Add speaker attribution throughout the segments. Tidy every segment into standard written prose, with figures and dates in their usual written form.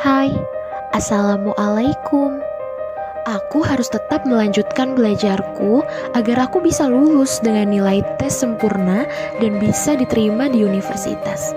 Speaker 1: Hai, Assalamualaikum. Aku harus tetap melanjutkan belajarku agar aku bisa lulus dengan nilai tes sempurna dan bisa diterima di universitas.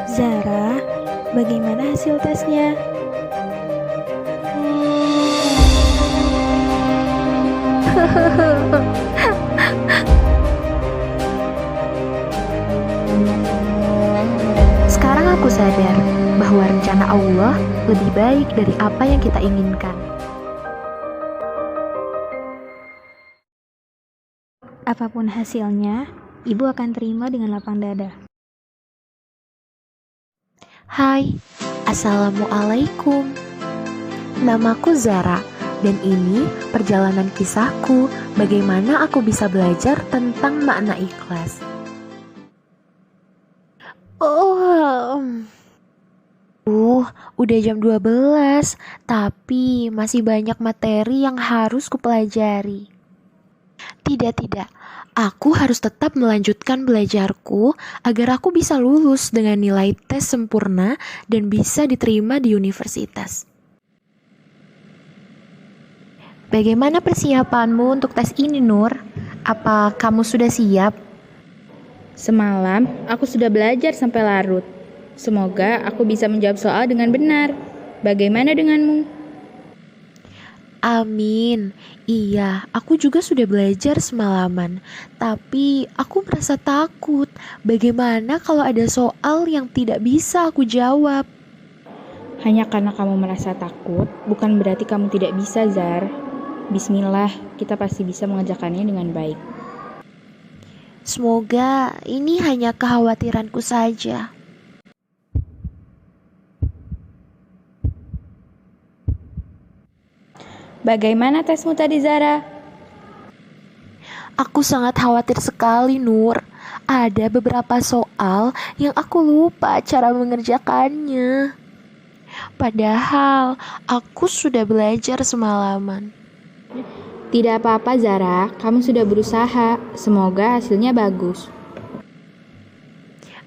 Speaker 2: Zara, bagaimana hasil tesnya?
Speaker 1: Sekarang aku sadar bahwa rencana Allah lebih baik dari apa yang kita inginkan.
Speaker 2: Apapun hasilnya, ibu akan terima dengan lapang dada.
Speaker 1: Hai, Assalamualaikum. Namaku Zara, dan ini perjalanan kisahku bagaimana aku bisa belajar tentang makna ikhlas. Udah jam 12, tapi masih banyak materi yang harus kupelajari. Tidak, aku harus tetap melanjutkan belajarku agar aku bisa lulus dengan nilai tes sempurna dan bisa diterima di universitas. Bagaimana persiapanmu untuk tes ini, Nur? Apa kamu sudah siap?
Speaker 3: Semalam, aku sudah belajar sampai larut. Semoga aku bisa menjawab soal dengan benar. Bagaimana denganmu?
Speaker 1: Amin. Iya, aku juga sudah belajar semalaman. Tapi aku merasa takut. Bagaimana kalau ada soal yang tidak bisa aku jawab?
Speaker 3: Hanya karena kamu merasa takut, bukan berarti kamu tidak bisa, Zar. Bismillah, kita pasti bisa mengerjakannya dengan baik.
Speaker 1: Semoga ini hanya kekhawatiranku saja.
Speaker 3: Bagaimana tesmu tadi, Zara?
Speaker 1: Aku sangat khawatir sekali, Nur. Ada beberapa soal yang aku lupa cara mengerjakannya. Padahal aku sudah belajar semalaman.
Speaker 3: Tidak apa-apa, Zara. Kamu sudah berusaha. Semoga hasilnya bagus.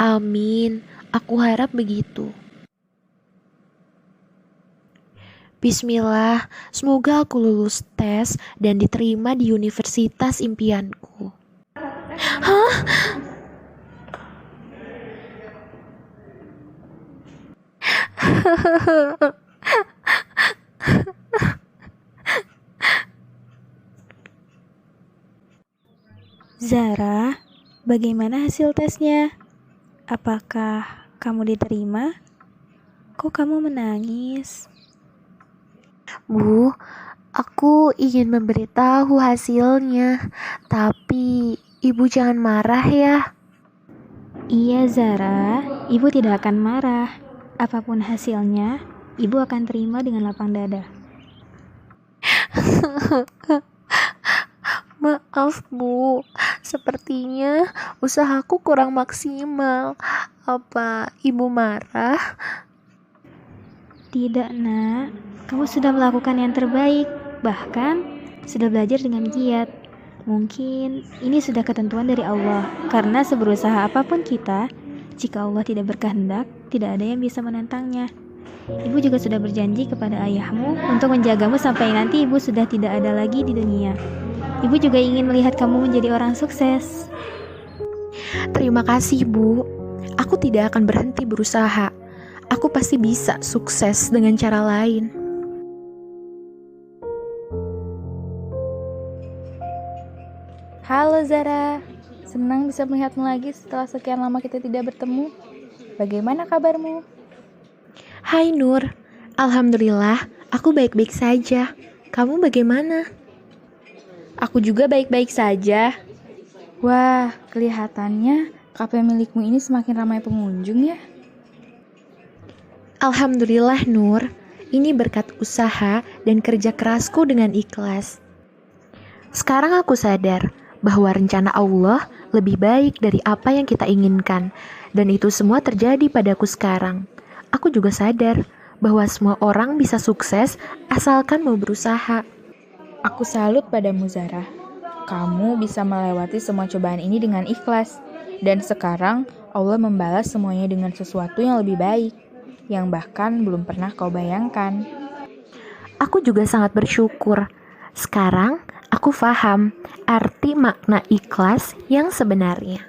Speaker 1: Amin. Aku harap begitu. Bismillah, semoga aku lulus tes dan diterima di universitas impianku. Hah?
Speaker 2: Zara, bagaimana hasil tesnya? Apakah kamu diterima? Kok kamu menangis?
Speaker 1: Bu, aku ingin memberitahu hasilnya, tapi ibu jangan marah ya.
Speaker 2: Iya Zara, ibu tidak akan marah. Apapun hasilnya, ibu akan terima dengan lapang dada.
Speaker 1: Maaf Bu, sepertinya usahaku kurang maksimal. Apa ibu marah?
Speaker 2: Tidak nak, kamu sudah melakukan yang terbaik. Bahkan, sudah belajar dengan giat. Mungkin ini sudah ketentuan dari Allah. Karena seberusaha apapun kita, jika Allah tidak berkehendak, tidak ada yang bisa menentangnya. Ibu juga sudah berjanji kepada ayahmu untuk menjagamu sampai nanti ibu sudah tidak ada lagi di dunia. Ibu juga ingin melihat kamu menjadi orang sukses.
Speaker 1: Terima kasih Bu, aku tidak akan berhenti berusaha. Aku pasti bisa sukses dengan cara lain.
Speaker 3: Halo Zara, senang bisa melihatmu lagi setelah sekian lama kita tidak bertemu. Bagaimana kabarmu?
Speaker 1: Hai Nur, Alhamdulillah aku baik-baik saja. Kamu bagaimana?
Speaker 3: Aku juga baik-baik saja. Wah, kelihatannya kafe milikmu ini semakin ramai pengunjung ya.
Speaker 1: Alhamdulillah Nur, ini berkat usaha dan kerja kerasku dengan ikhlas. Sekarang aku sadar bahwa rencana Allah lebih baik dari apa yang kita inginkan, dan itu semua terjadi padaku sekarang. Aku juga sadar bahwa semua orang bisa sukses asalkan mau berusaha.
Speaker 3: Aku salut padamu Zara. Kamu bisa melewati semua cobaan ini dengan ikhlas. Dan sekarang Allah membalas semuanya dengan sesuatu yang lebih baik. yang bahkan belum pernah kau bayangkan.
Speaker 1: Aku juga sangat bersyukur. Sekarang aku paham arti makna ikhlas yang sebenarnya.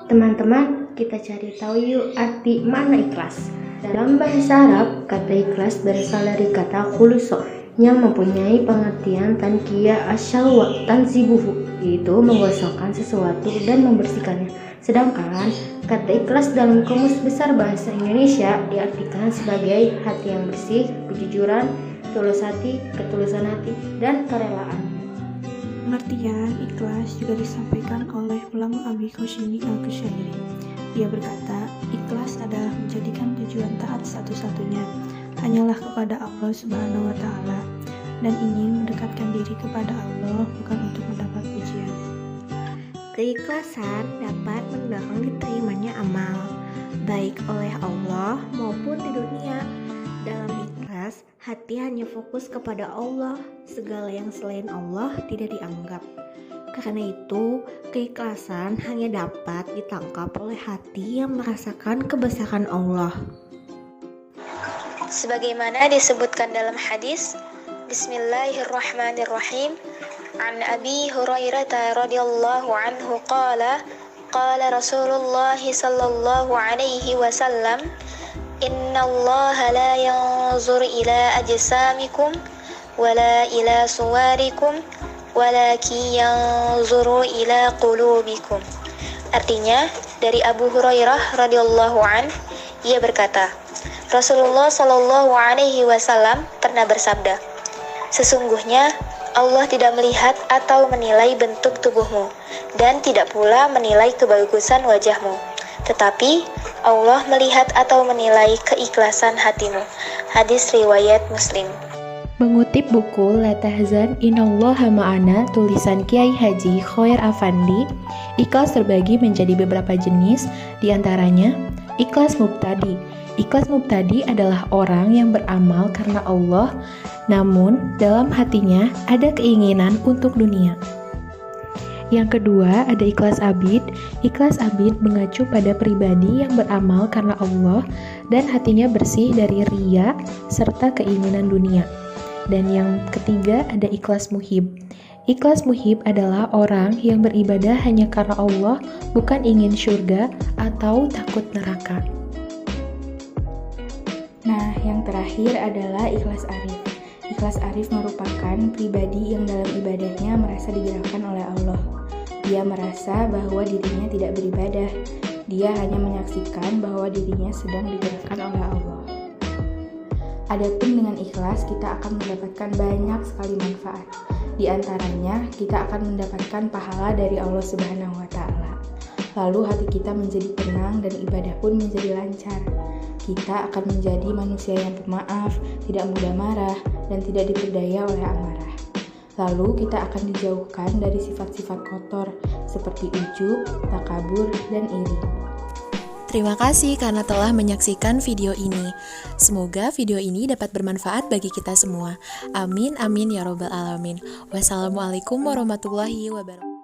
Speaker 4: Teman-teman, kita cari tahu yuk arti makna ikhlas. Dalam bahasa Arab, kata ikhlas berasal dari kata khuluso yang mempunyai pengertian tanqiyah asyal tanzibuhu, yaitu menggosokkan sesuatu dan membersihkannya. Sedangkan kata ikhlas dalam Kamus Besar Bahasa Indonesia diartikan sebagai hati yang bersih, kejujuran, tulus hati, ketulusan hati, dan kerelaan.
Speaker 5: Pengertian ikhlas juga disampaikan oleh ulama Abi Qasyini Al-Qushairi. Ia berkata, ikhlas adalah menjadikan tujuan taat satu-satunya hanyalah kepada Allah Subhanahu wa Ta'ala, dan ingin mendekatkan diri kepada Allah bukan untuk mendapat pujian.
Speaker 6: Keikhlasan dapat mendorong diterimanya amal, baik oleh Allah maupun di dunia. Dalam ikhlas, hati hanya fokus kepada Allah, segala yang selain Allah tidak dianggap. Karena itu, keikhlasan hanya dapat ditangkap oleh hati yang merasakan kebesaran Allah.
Speaker 7: Sebagaimana disebutkan dalam hadis, Bismillahirrahmanirrahim. An Abi Hurairah radhiyallahu anhu qala Rasulullah sallallahu alaihi wasallam, Inna Allah la yanzur ila ajsamikum wala ila suwarikum walakin yanzuru ila qulubikum. Artinya, dari Abu Hurairah radhiyallahu an, ia berkata, Rasulullah sallallahu alaihi wasallam pernah bersabda, sesungguhnya Allah tidak melihat atau menilai bentuk tubuhmu dan tidak pula menilai kebagusan wajahmu, tetapi Allah melihat atau menilai keikhlasan hatimu. Hadis riwayat Muslim.
Speaker 1: Mengutip buku La Tahzan Innallaha Ma'ana tulisan Kiai Haji Khoir Afandi, ikhlas terbagi menjadi beberapa jenis, diantaranya ikhlas mubtadi. Ikhlas mubtadi adalah orang yang beramal karena Allah, namun dalam hatinya ada keinginan untuk dunia. Yang kedua ada ikhlas abid. Ikhlas abid mengacu pada pribadi yang beramal karena Allah dan hatinya bersih dari riya serta keinginan dunia. Dan yang ketiga ada ikhlas muhib. Ikhlas muhib adalah orang yang beribadah hanya karena Allah, bukan ingin syurga atau takut neraka.
Speaker 3: Nah, yang terakhir adalah ikhlas arif. Ikhlas arif merupakan pribadi yang dalam ibadahnya merasa digerakkan oleh Allah. Dia merasa bahwa dirinya tidak beribadah. Dia hanya menyaksikan bahwa dirinya sedang digerakkan oleh Allah. Adapun dengan ikhlas, kita akan mendapatkan banyak sekali manfaat. Di antaranya, kita akan mendapatkan pahala dari Allah Subhanahu wa Ta'ala. Lalu hati kita menjadi tenang dan ibadah pun menjadi lancar. Kita akan menjadi manusia yang pemaaf, tidak mudah marah, dan tidak diperdaya oleh amarah. Lalu kita akan dijauhkan dari sifat-sifat kotor seperti ujub, takabur, dan iri.
Speaker 1: Terima kasih karena telah menyaksikan video ini. Semoga video ini dapat bermanfaat bagi kita semua. Amin, amin ya robbal alamin. Wassalamualaikum warahmatullahi wabarakatuh.